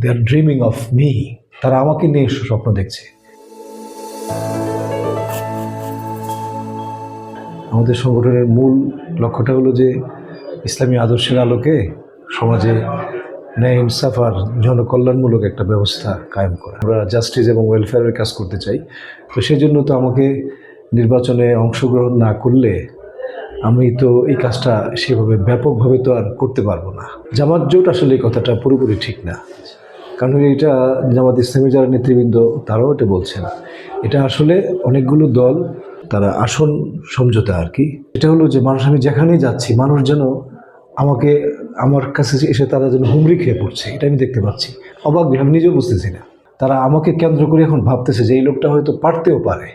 They are dreaming of me. তারা আমাকে নিয়ে স্বপ্ন দেখছে। আমাদের সংগঠনের মূল লক্ষ্যটা হলো যে ইসলামী আদর্শের আলোকে সমাজে ন্যায় ইনসাফ আর জনকল্যাণমূলক একটা ব্যবস্থা কায়েম করা। আমরা জাস্টিস এবং ওয়েলফেয়ারের কাজ করতে চাই। তো সেই জন্য তো আমাকে নির্বাচনে অংশগ্রহণ না করলে আমি তো এই কাজটা সেভাবে ব্যাপকভাবে তো আর করতে পারবো না। জামাত জোট আসলে এই কথাটা পুরোপুরি ঠিক না, কারণ এটা জামাত ইসলামী যারা নেতৃবৃন্দ তারাও এটা বলছেন। এটা আসলে অনেকগুলো দল তারা আসন সমঝোতা আর কি। এটা হলো যে মানুষ, আমি যেখানেই যাচ্ছি মানুষ যেন আমার কাছে এসে তারা যেন হুমড়ি খেয়ে পড়ছে, এটা আমি দেখতে পাচ্ছি। অবাক, আমি নিজেও বুঝতেছি না। তারা আমাকে কেন্দ্র করে এখন ভাবতেছে যে এই লোকটা হয়তো পারতেও পারে,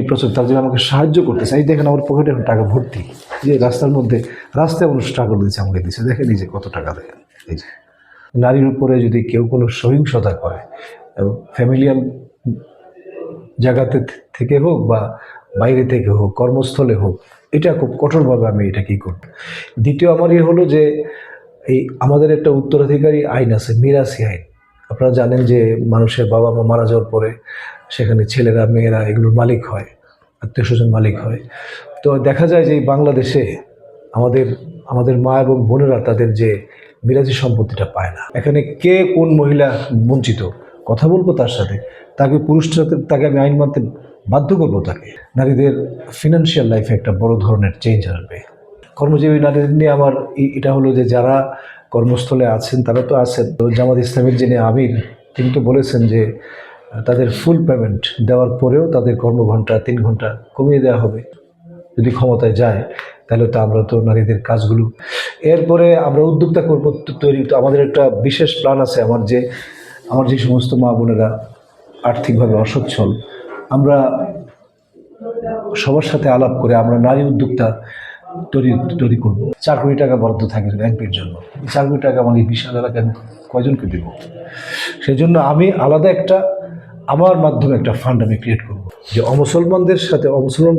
প্রচুর তার জন্য আমাকে সাহায্য করতেছে। এই দেখেন আমার পকেটে এখন টাকা ভর্তি, যে রাস্তায় মানুষ টাকা দিচ্ছে, আমাকে দিচ্ছে। দেখেন এই যে কত টাকা দেখেন। এই যে নারীর উপরে যদি কেউ কোনো সহিংসতা করে, এবং ফ্যামিলিয়াল জায়গাতে থেকে হোক বা বাইরে থেকে হোক, কর্মস্থলে হোক, এটা খুব কঠোরভাবে আমি এটা কী করব। দ্বিতীয় আমার হলো যে এই আমাদের একটা উত্তরাধিকারী আইন আছে, মিরাসি আইন। আপনারা জানেন যে মানুষের বাবা মা মারা যাওয়ার পরে সেখানে ছেলেরা মেয়েরা এগুলোর মালিক হয়, আত্মীয় স্বজন মালিক হয়। তো দেখা যায় যে এই বাংলাদেশে আমাদের মা এবং বোনেরা তাদের যে মিরাজি সম্পত্তিটা পায় না। এখানে কে কোন মহিলা বঞ্চিত, কথা বলবো তার সাথে, তাকে আমি আইন মানতে বাধ্য করবো। তাকে নারীদের ফিনান্সিয়াল লাইফে একটা বড় ধরনের চেঞ্জ আসবে। কর্মজীবী নারীদের নিয়ে আমার এটা হলো যে যারা কর্মস্থলে আছেন তারা তো আছেন। তো জামাত ইসলামের যিনি আমির তিনি তো বলেছেন যে তাদের ফুল পেমেন্ট দেওয়ার পরেও তাদের কর্মঘণ্টা 3 ঘন্টা কমিয়ে দেওয়া হবে যদি ক্ষমতায় যায়। তাহলে তো আমরা তো নারীদের কাজগুলো এরপরে আমরা উদ্যোক্তা করবো তৈরি। তো আমাদের একটা বিশেষ প্ল্যান আছে। আমার যে সমস্ত মা বোনেরা আর্থিকভাবে অসচ্ছল, আমরা সবার সাথে আলাপ করে আমরা নারী উদ্যোক্তা তৈরি করব। 4 কোটি টাকা বরাদ্দ থাকে ব্যাংকের জন্য। 4 কোটি টাকা মানে বিশাল এলাকায় আমি কয়জনকে দেব? সেই জন্য আমি আলাদা আমার মাধ্যমে একটা ফান্ড আমি ক্রিয়েট করব, যে অমুসলমান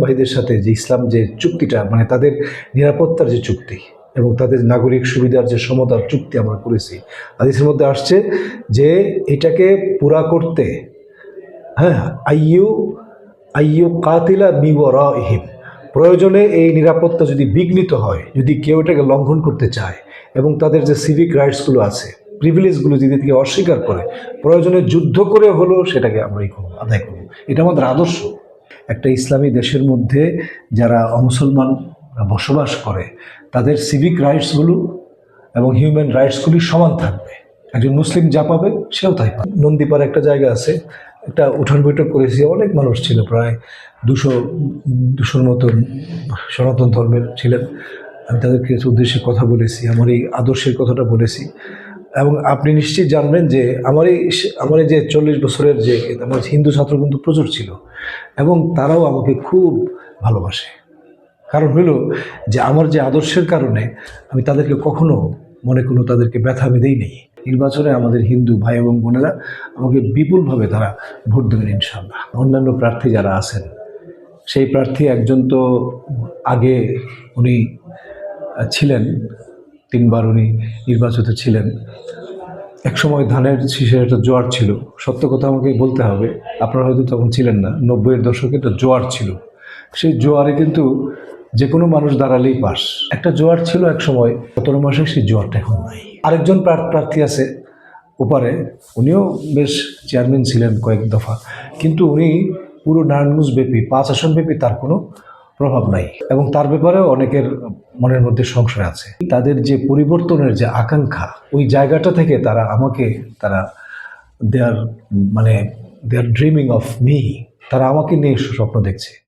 ভাইদের সাথে যে ইসলাম যে চুক্তিটা, মানে তাদের নিরাপত্তার যে চুক্তি এবং তাদের নাগরিক সুবিধার যে সমতার চুক্তি আমরা করেছি, হাদিসের মধ্যে আসছে যে এটাকে পুরা করতে, হ্যাঁ, আইয়ু কাতিলা মিওয়ারাইহিম, প্রয়োজনে এই নিরাপত্তা যদি বিঘ্নিত হয়, যদি কেউ এটাকে লঙ্ঘন করতে চায় এবং তাদের যে সিভিক রাইটসগুলো আছে, প্রিভিলেজগুলো যদি থেকে অস্বীকার করে, প্রয়োজনে যুদ্ধ করে হলেও সেটাকে আমরা আদায় করব। এটা আমাদের আদর্শ। একটা ইসলামী দেশের মধ্যে যারা অমুসলমান বসবাস করে তাদের সিভিক রাইটসগুলো এবং হিউম্যান রাইটসগুলি সমান থাকবে। একজন মুসলিম যা পাবে সেও তাই পাবে। নন্দীপাড়া একটা জায়গা আছে, একটা উঠান বৈঠক করেছি, অনেক মানুষ ছিল, প্রায় 200 মতো সনাতন ধর্মের ছিলেন। আমি তাদেরকে উদ্দেশ্যে কথা বলেছি, আমার এই আদর্শের কথাটা বলেছি। এবং আপনি নিশ্চয়ই জানবেন যে আমার এই যে 40 বছরের যে আমার হিন্দু ছাত্র কিন্তু প্রচুর ছিল, এবং তারাও আমাকে খুব ভালোবাসে। কারণ হলো যে আমার যে আদর্শের কারণে আমি তাদেরকে কখনো তাদেরকে ব্যথা আমি দেই নেই। নির্বাচনে আমাদের হিন্দু ভাই এবং বোনেরা আমাকে বিপুলভাবে তারা ভোট দেবেন ইনশাআল্লাহ। অন্যান্য প্রার্থী যারা আছেন, সেই প্রার্থী একজন তো আগে উনি ছিলেন, 3 বার উনি নির্বাচিত ছিলেন। একসময় ধানের শীষের একটা জোয়ার ছিল, সত্য কথা আমাকে বলতে হবে, আপনারা হয়তো তখন ছিলেন না। 90-এর দশকে একটা জোয়ার ছিল, সেই জোয়ারে কিন্তু যে কোনো মানুষ দাঁড়ালেই পাস। একটা জোয়ার ছিল এক সময়, 17 মাসে সেই জোয়ারটা এখন নাই। আরেকজন প্রার্থী আছে ওপারে, উনিও বেশ চেয়ারম্যান ছিলেন কয়েক দফা, কিন্তু উনি পুরো নারায়ণগঞ্জ ব্যাপী 5 আসন ব্যাপী তার কোনো প্রভাব নাই, এবং তার ব্যাপারেও অনেকের মনের মধ্যে সংশয় আছে। তাদের যে পরিবর্তনের যে আকাঙ্ক্ষা, ওই জায়গাটা থেকে তারা দে আর ড্রিমিং অফ মি, তারা আমাকে নিয়ে স্বপ্ন দেখছে।